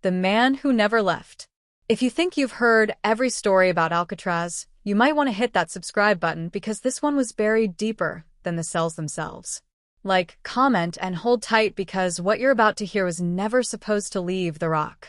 The Man Who Never Left. If you think you've heard every story about Alcatraz, you might want to hit that subscribe button because this one was buried deeper than the cells themselves. Like, comment, and hold tight because what you're about to hear was never supposed to leave the rock.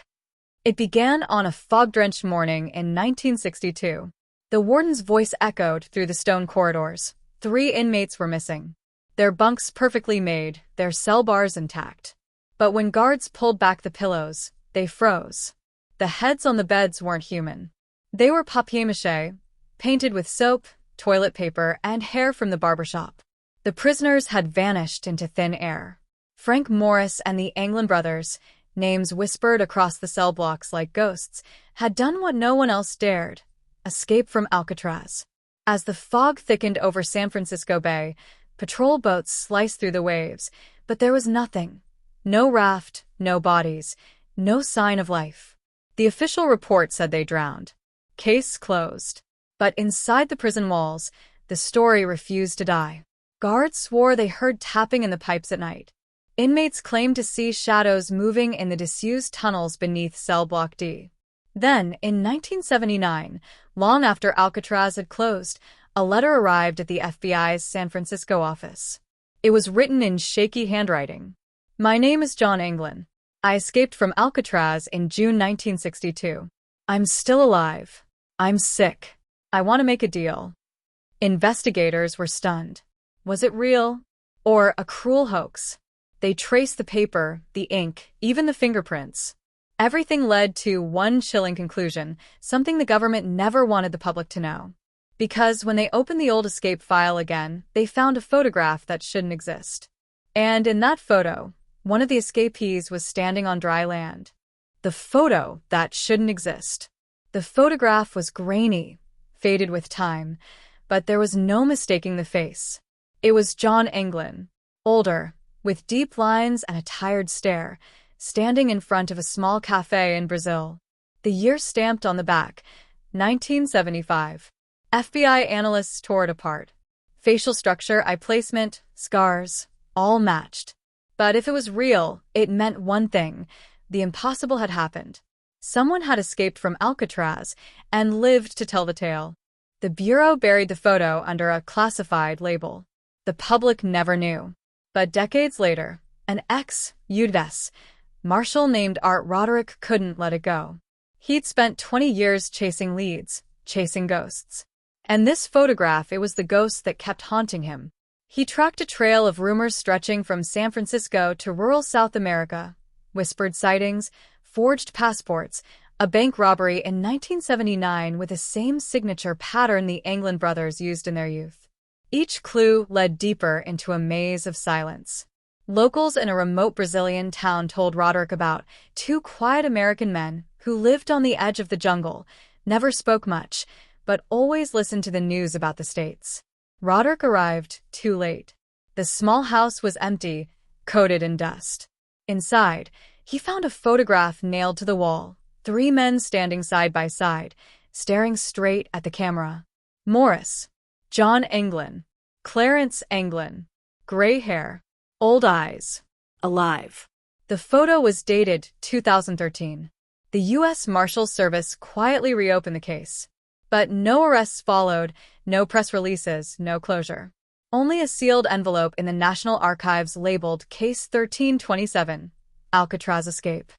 It began on a fog-drenched morning in 1962. The warden's voice echoed through the stone corridors. 3 inmates were missing. Their bunks perfectly made, their cell bars intact. But when guards pulled back the pillows, they froze. The heads on the beds weren't human. They were papier-mâché, painted with soap, toilet paper, and hair from the barbershop. The prisoners had vanished into thin air. Frank Morris and the Anglin brothers, names whispered across the cell blocks like ghosts, had done what no one else dared: escape from Alcatraz. As the fog thickened over San Francisco Bay, patrol boats sliced through the waves, but there was nothing. No raft, no bodies, no sign of life. The official report said they drowned. Case closed. But inside the prison walls, the story refused to die. Guards swore they heard tapping in the pipes at night. Inmates claimed to see shadows moving in the disused tunnels beneath cell block D. Then, in 1979, long after Alcatraz had closed, a letter arrived at the FBI's San Francisco office. It was written in shaky handwriting. "My name is John Anglin. I escaped from Alcatraz in June 1962. I'm still alive. I'm sick. I want to make a deal." Investigators were stunned. Was it real? Or a cruel hoax? They traced the paper, the ink, even the fingerprints. Everything led to one chilling conclusion, something the government never wanted the public to know. Because when they opened the old escape file again, they found a photograph that shouldn't exist. And in that photo, one of the escapees was standing on dry land. The photo that shouldn't exist. The photograph was grainy, faded with time, but there was no mistaking the face. It was John Anglin, older, with deep lines and a tired stare, standing in front of a small cafe in Brazil. The year stamped on the back, 1975. FBI analysts tore it apart. Facial structure, eye placement, scars, all matched. But if it was real, it meant one thing: the impossible had happened. Someone had escaped from Alcatraz and lived to tell the tale. The Bureau buried the photo under a classified label. The public never knew. But decades later, an ex-U.S. Marshal named Art Roderick couldn't let it go. He'd spent 20 years chasing leads, chasing ghosts. And this photograph, it was the ghost that kept haunting him. He tracked a trail of rumors stretching from San Francisco to rural South America. Whispered sightings, forged passports, a bank robbery in 1979 with the same signature pattern the Anglin brothers used in their youth. Each clue led deeper into a maze of silence. Locals in a remote Brazilian town told Roderick about 2 quiet American men who lived on the edge of the jungle, never spoke much, but always listened to the news about the States. Roderick arrived too late. The small house was empty, coated in dust. Inside, he found a photograph nailed to the wall, 3 men standing side by side, staring straight at the camera. Morris, John Anglin, Clarence Anglin, gray hair, old eyes, alive. The photo was dated 2013. The U.S. Marshal Service quietly reopened the case. But no arrests followed, no press releases, no closure. Only a sealed envelope in the National Archives labeled Case 1327, Alcatraz Escape.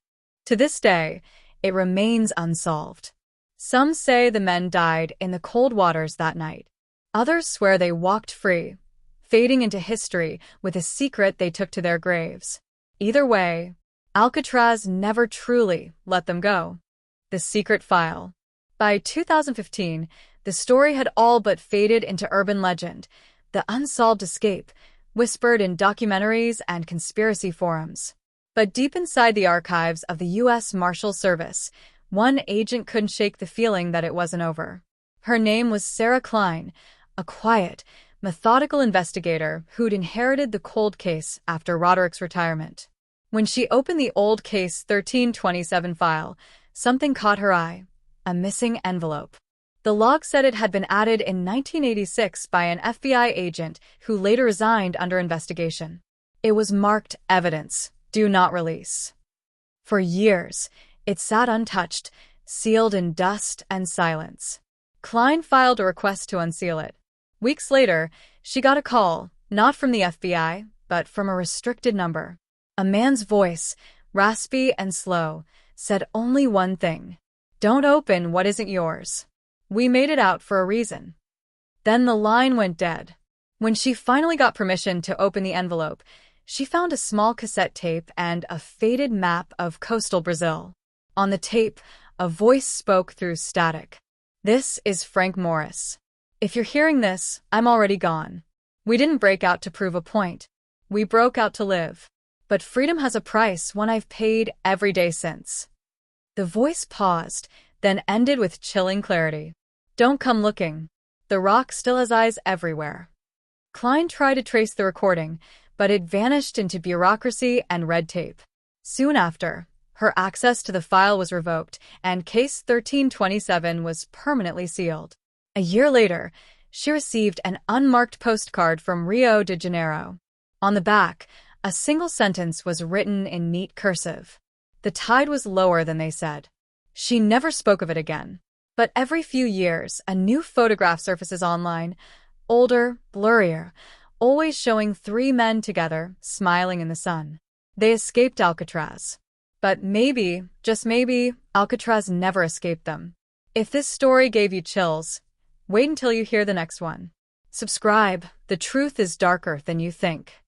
To this day, it remains unsolved. Some say the men died in the cold waters that night. Others swear they walked free, fading into history with a secret they took to their graves. Either way, Alcatraz never truly let them go. The secret file. By 2015, the story had all but faded into urban legend, the unsolved escape, whispered in documentaries and conspiracy forums. But deep inside the archives of the U.S. Marshal Service, one agent couldn't shake the feeling that it wasn't over. Her name was Sarah Klein, a quiet, methodical investigator who'd inherited the cold case after Roderick's retirement. When she opened the old Case 1327 file, something caught her eye: a missing envelope. The log said it had been added in 1986 by an FBI agent who later resigned under investigation. It was marked Evidence, Do Not Release. For years, It sat untouched, sealed in dust and silence. Klein filed a request to unseal it. Weeks later, she got a call, not from the FBI, but from a restricted number. A man's voice, raspy and slow, said only one thing: "Don't open what isn't yours. We made it out for a reason." Then the line went dead. When she finally got permission to open the envelope, she found a small cassette tape and a faded map of coastal Brazil. On the tape, a voice spoke through static. "This is Frank Morris. If you're hearing this, I'm already gone. We didn't break out to prove a point. We broke out to live. But freedom has a price, one I've paid every day since." The voice paused, then ended with chilling clarity. "Don't come looking. The Rock still has eyes everywhere." Klein tried to trace the recording, but it vanished into bureaucracy and red tape. Soon after, her access to the file was revoked, and Case 1327 was permanently sealed. A year later, she received an unmarked postcard from Rio de Janeiro. On the back, a single sentence was written in neat cursive. The tide was lower than they said. She never spoke of it again. But every few years, a new photograph surfaces online, older, blurrier, always showing three men together, smiling in the sun. They escaped Alcatraz. But maybe, just maybe, Alcatraz never escaped them. If this story gave you chills, wait until you hear the next one. Subscribe. The truth is darker than you think.